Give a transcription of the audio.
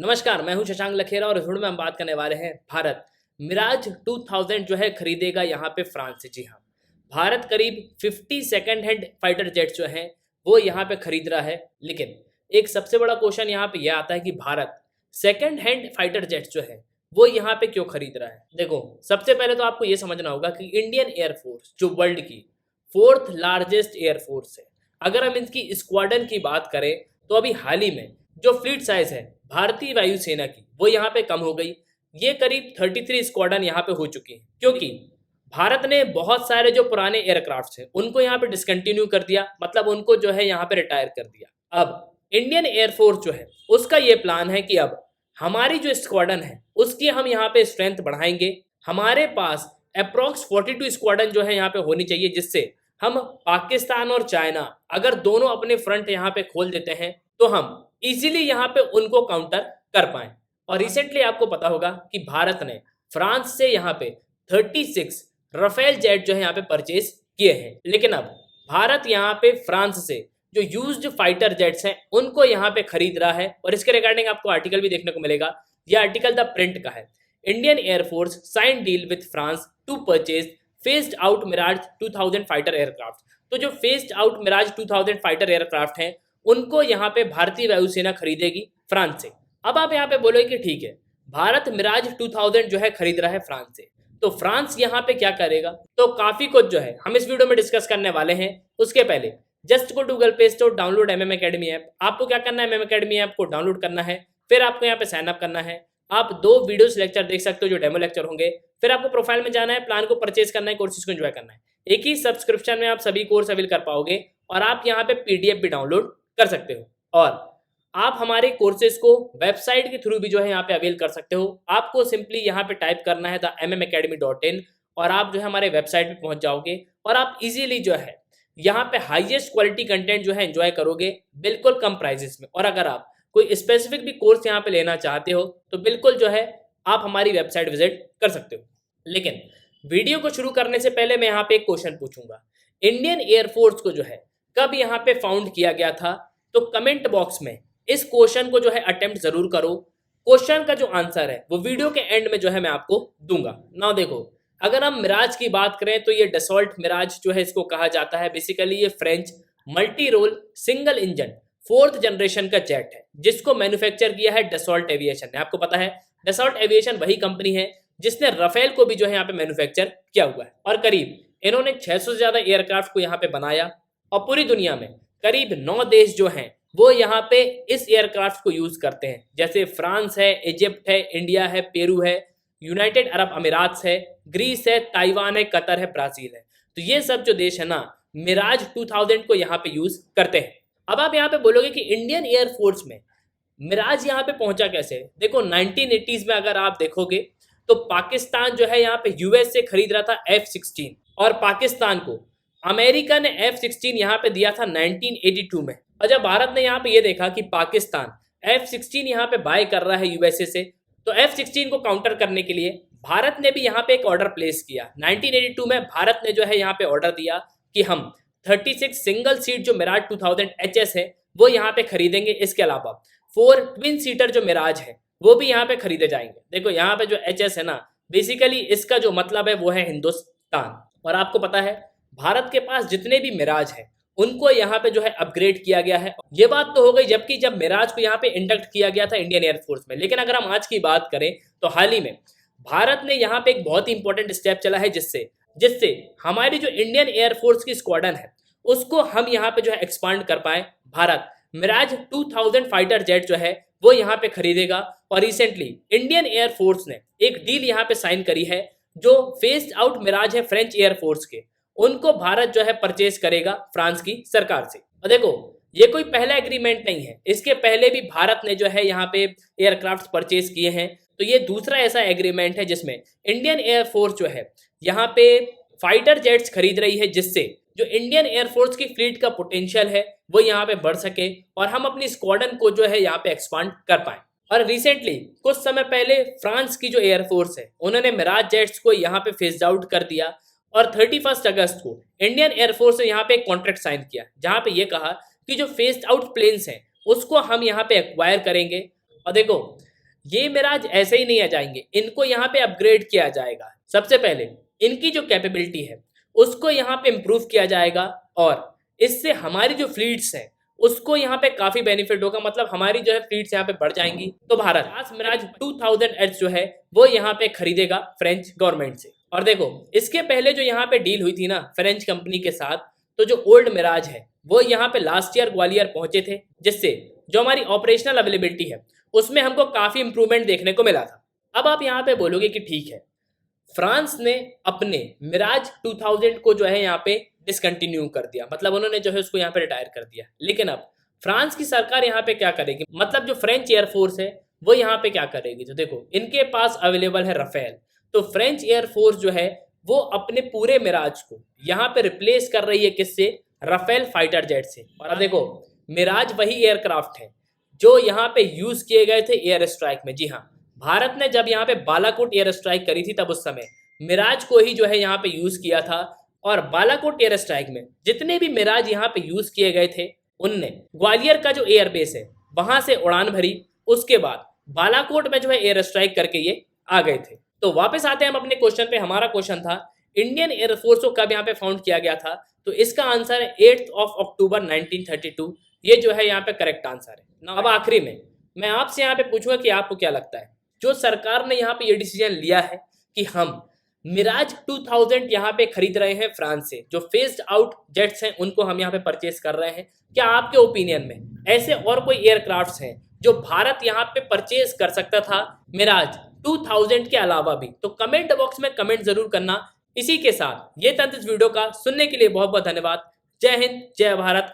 नमस्कार, मैं हूं शशांक लखेरा और इस वीडियो में हम बात करने वाले हैं भारत मिराज 2000 जो है खरीदेगा यहाँ पे फ्रांस से। जी हाँ, भारत करीब 50 सेकंड हैंड फाइटर जेट जो है वो यहाँ पे खरीद रहा है। लेकिन एक सबसे बड़ा क्वेश्चन यहाँ पे यह आता है कि Bharat second hand fighter jet जो है वो यहाँ पे क्यों खरीद रहा है। देखो, सबसे पहले तो आपको ये समझना होगा कि इंडियन एयरफोर्स जो वर्ल्ड की फोर्थ लार्जेस्ट एयरफोर्स है, अगर हम इसकी स्क्वाड्रन की बात करें तो अभी हाल ही में जो फ्लीट साइज है भारतीय वायुसेना की वो यहाँ पे कम हो गई। ये करीब 33 स्क्वाड्रन यहाँ पे हो चुकी है, क्योंकि भारत ने बहुत सारे जो पुराने एयरक्राफ्ट हैं उनको यहाँ पे डिसकंटिन्यू कर दिया, मतलब उनको जो है यहाँ पे रिटायर कर दिया। अब इंडियन एयरफोर्स जो है उसका ये प्लान है कि अब हमारी जो स्क्वाड्रन है उसकी हम यहाँ पे स्ट्रेंथ बढ़ाएंगे। हमारे पास अप्रोक्स 42 स्क्वाड्रन जो है यहाँ पे होनी चाहिए, जिससे हम पाकिस्तान और चाइना अगर दोनों अपने फ्रंट यहाँ पे खोल देते हैं तो हम इजीली यहाँ पे उनको काउंटर कर पाए। और रिसेंटली आपको पता होगा कि भारत ने फ्रांस से यहाँ पे 36 राफेल जेट जो है यहाँ पे परचेज किए हैं। लेकिन अब भारत यहाँ पे फ्रांस से जो यूज्ड फाइटर जेट्स हैं उनको यहाँ पे खरीद रहा है, और इसके रिगार्डिंग आपको आर्टिकल भी देखने को मिलेगा। यह आर्टिकल द प्रिंट का है। Indian air force sign deal with France to purchase phased out Mirage 2000 fighter aircraft. तो जो phased out Mirage 2000 fighter aircraft हैं उनको यहाँ पे भारतीय वायुसेना खरीदेगी फ्रांस से। अब आप यहाँ पे बोलोगे कि ठीक है, भारत मिराज 2000 जो है खरीद रहा है फ्रांस से, तो फ्रांस यहाँ पे क्या करेगा? तो काफी कुछ जो है हम इस वीडियो में डिस्कस करने वाले हैं। उसके पहले just go Google play store, download MM academy app. आपको क्या करना है, एमएम एकेडमी ऐप को डाउनलोड करना है, फिर आपको यहाँ पे साइन अप करना है। आप 2 वीडियोस लेक्चर देख सकते हो जो डेमो लेक्चर होंगे। फिर आपको प्रोफाइल में जाना है, प्लान को परचेज करना है, कोर्सेज को एंजॉय करना है। एक ही सब्सक्रिप्शन में आप सभी कोर्स अवेल कर पाओगे और आप यहाँ पे पीडीएफ भी डाउनलोड कर सकते हो, और आप हमारे कोर्सेज को वेबसाइट के थ्रू भी जो है यहाँ पे अवेल कर सकते हो। आपको सिंपली यहाँ पे टाइप करना है themmacademy.in और आप जो है हमारे वेबसाइट पे पहुंच जाओगे और आप इजीली जो है यहाँ पे हाईएस्ट क्वालिटी कंटेंट जो है एंजॉय करोगे बिल्कुल कम प्राइजेस में। और अगर आप कोई स्पेसिफिक भी कोर्स यहाँ पे लेना चाहते हो तो बिल्कुल जो है आप हमारी वेबसाइट विजिट कर सकते हो। लेकिन वीडियो को शुरू करने से पहले मैं यहाँ पे एक क्वेश्चन पूछूंगा, इंडियन एयरफोर्स को जो है कब यहाँ पे फाउंड किया गया था? तो कमेंट बॉक्स में इस क्वेश्चन को जो है अटेम्प्ट जरूर करो। क्वेश्चन का जो आंसर है वो वीडियो के एंड में जो है मैं आपको दूंगा। नाउ देखो, अगर हम मिराज की बात करें तो ये डसॉल्ट मिराज जो है इसको कहा जाता है। बेसिकली ये French multi role single engine 4th generation का जेट है, जिसको मैन्युफैक्चर किया है डसॉल्ट एविएशन ने। आपको पता है डसॉल्ट एविएशन वही कंपनी है जिसने राफेल को भी जो है यहाँ पे मैन्युफैक्चर किया हुआ है, और करीब इन्होंने 600 से ज्यादा एयरक्राफ्ट को यहाँ पे बनाया। और पूरी दुनिया में करीब 9 देश जो हैं वो यहाँ पे इस एयरक्राफ्ट को यूज करते हैं, जैसे फ्रांस है, इजिप्ट है, इंडिया है, पेरू है, यूनाइटेड अरब अमीरात है, ग्रीस है, ताइवान है, कतर है, ब्राजील है। तो ये सब जो देश है ना मिराज 2000 को यहाँ पे यूज करते हैं। अब आप यहाँ पे बोलोगे कि इंडियन एयरफोर्स में मिराज यहाँ पे पहुंचा कैसे? देखो 1980s में अगर आप देखोगे तो पाकिस्तान जो है यहाँ पे यूएस से खरीद रहा था F-16, और पाकिस्तान को अमेरिका ने F-16 यहाँ पे दिया था 1982 में। और जब भारत ने यहाँ पे ये देखा कि पाकिस्तान F-16 यहाँ पे बाय कर रहा है यूएसए से, तो F-16 को काउंटर करने के लिए भारत ने भी यहाँ पे एक ऑर्डर प्लेस किया। 1982 में भारत ने जो है यहाँ पे ऑर्डर दिया कि हम 36 सिंगल सीट जो मिराज 2000 HS है वो यहाँ पे खरीदेंगे। इसके अलावा 4 ट्विन सीटर जो मिराज है वो भी यहाँ पे खरीदे जाएंगे। देखो यहाँ पे जो HS है ना, बेसिकली इसका जो मतलब है वो है हिंदुस्तान। और आपको पता है भारत के पास जितने भी मिराज है उनको यहाँ पे जो है अपग्रेड किया गया है। ये बात तो हो गई जबकि जब मिराज को यहाँ पे इंडक्ट किया गया था इंडियन एयरफोर्स में। लेकिन अगर हम आज की बात करें तो हाल ही में भारत ने यहाँ पे एक बहुत ही इंपॉर्टेंट स्टेप चला है, जिससे जिससे हमारी जो इंडियन एयरफोर्स की स्क्वाड्रन है उसको हम यहाँ पे जो है एक्सपांड कर पाए। भारत मिराज 2000 फाइटर जेट जो है वो यहाँ पे खरीदेगा। और रिसेंटली इंडियन एयरफोर्स ने एक डील यहाँ पे साइन करी है, जो फेस्ड आउट मिराज है फ्रेंच एयरफोर्स के, उनको भारत जो है परचेज करेगा फ्रांस की सरकार से। और देखो ये कोई पहला एग्रीमेंट नहीं है, इसके पहले भी भारत ने जो है यहाँ पे एयरक्राफ्ट परचेज किए हैं। तो ये दूसरा ऐसा एग्रीमेंट है जिसमें इंडियन एयरफोर्स जो है यहाँ पे फाइटर जेट्स खरीद रही है, जिससे जो इंडियन एयरफोर्स की फ्लीट का पोटेंशियल है वो यहाँ पे बढ़ सके और हम अपनी स्क्वाड्रन को जो है यहाँ पे एक्सपांड कर पाए। और रिसेंटली कुछ समय पहले फ्रांस की जो एयरफोर्स है उन्होंने मिराज जेट्स को यहाँ पे फेस्ड आउट कर दिया, और 31 अगस्त को इंडियन एयरफोर्स ने यहाँ पे एक कॉन्ट्रैक्ट साइन किया जहाँ पे ये कहा कि जो फेस्ड आउट प्लेन्स हैं उसको हम यहाँ पे एक्वायर करेंगे। और देखो ये मिराज ऐसे ही नहीं आ जाएंगे, इनको यहाँ पे अपग्रेड किया जाएगा। सबसे पहले इनकी जो कैपेबिलिटी है उसको यहाँ पे इम्प्रूव किया जाएगा और इससे हमारी जो फ्लीट्स हैं उसको यहाँ पे काफी बेनिफिट होगा, मतलब हमारी जो है फ्लीट्स यहाँ पे बढ़ जाएंगी। तो भारत आज मिराज 2000H जो है वो यहाँ पे खरीदेगा फ्रेंच गवर्नमेंट से। और देखो इसके पहले जो यहाँ पे डील हुई थी ना फ्रेंच कंपनी के साथ, तो जो ओल्ड मिराज है वो यहाँ पे लास्ट ईयर ग्वालियर पहुंचे थे, जिससे जो हमारी ऑपरेशनल अवेलेबिलिटी है उसमें हमको काफी इंप्रूवमेंट देखने को मिला था। अब आप यहाँ पे बोलोगे कि ठीक है, फ्रांस ने अपने मिराज 2000 को जो है यहाँ पे डिसकंटिन्यू कर दिया, मतलब उन्होंने जो है उसको यहाँ पे रिटायर कर दिया। लेकिन अब फ्रांस की सरकार यहाँ पे क्या करेगी, मतलब जो फ्रेंच एयरफोर्स है वो यहाँ पे क्या करेगी। तो देखो इनके पास अवेलेबल है रफेल, तो फ्रेंच एयरफोर्स जो है वो अपने पूरे मिराज को यहाँ पे रिप्लेस कर रही है किससे, रफेल फाइटर जेट से। और देखो मिराज वही एयरक्राफ्ट है जो यहाँ पे यूज किए गए थे एयर स्ट्राइक में। जी हाँ, भारत ने जब यहाँ पे बालाकोट एयर स्ट्राइक करी थी तब उस समय मिराज को ही जो है यहाँ पे यूज किया था। और बालाकोट एयर स्ट्राइक में जितने भी मिराज यहाँ पे यूज किए गए थे उनने ग्वालियर का जो एयरबेस है वहां से उड़ान भरी, उसके बाद बालाकोट में जो है एयर स्ट्राइक करके ये आ गए थे। तो वापस आते हैं हम अपने क्वेश्चन पे। हमारा क्वेश्चन था इंडियन एयरफोर्स को कब यहाँ पे फाउंड किया गया था, तो इसका आंसर है 8 अक्टूबर 1932। ये जो है यहाँ पे करेक्ट आंसर है। अब आखिरी में मैं आपसे यहाँ पे पूछूंगा कि आपको क्या लगता है, जो सरकार ने यहाँ पे ये डिसीजन लिया है कि हम मिराज 2000 यहाँ पे खरीद रहे हैं फ्रांस से, जो फेस्ड आउट जेट्स हैं उनको हम यहाँ पे परचेस कर रहे हैं, क्या आपके ओपिनियन में ऐसे और कोई एयरक्राफ्ट्स हैं जो भारत यहाँ पे परचेस कर सकता था मिराज 2000 के अलावा भी? तो कमेंट बॉक्स में कमेंट जरूर करना। इसी के साथ ये तंत्र इस वीडियो का सुनने के लिए बहुत बहुत धन्यवाद। जय हिंद, जय भारत,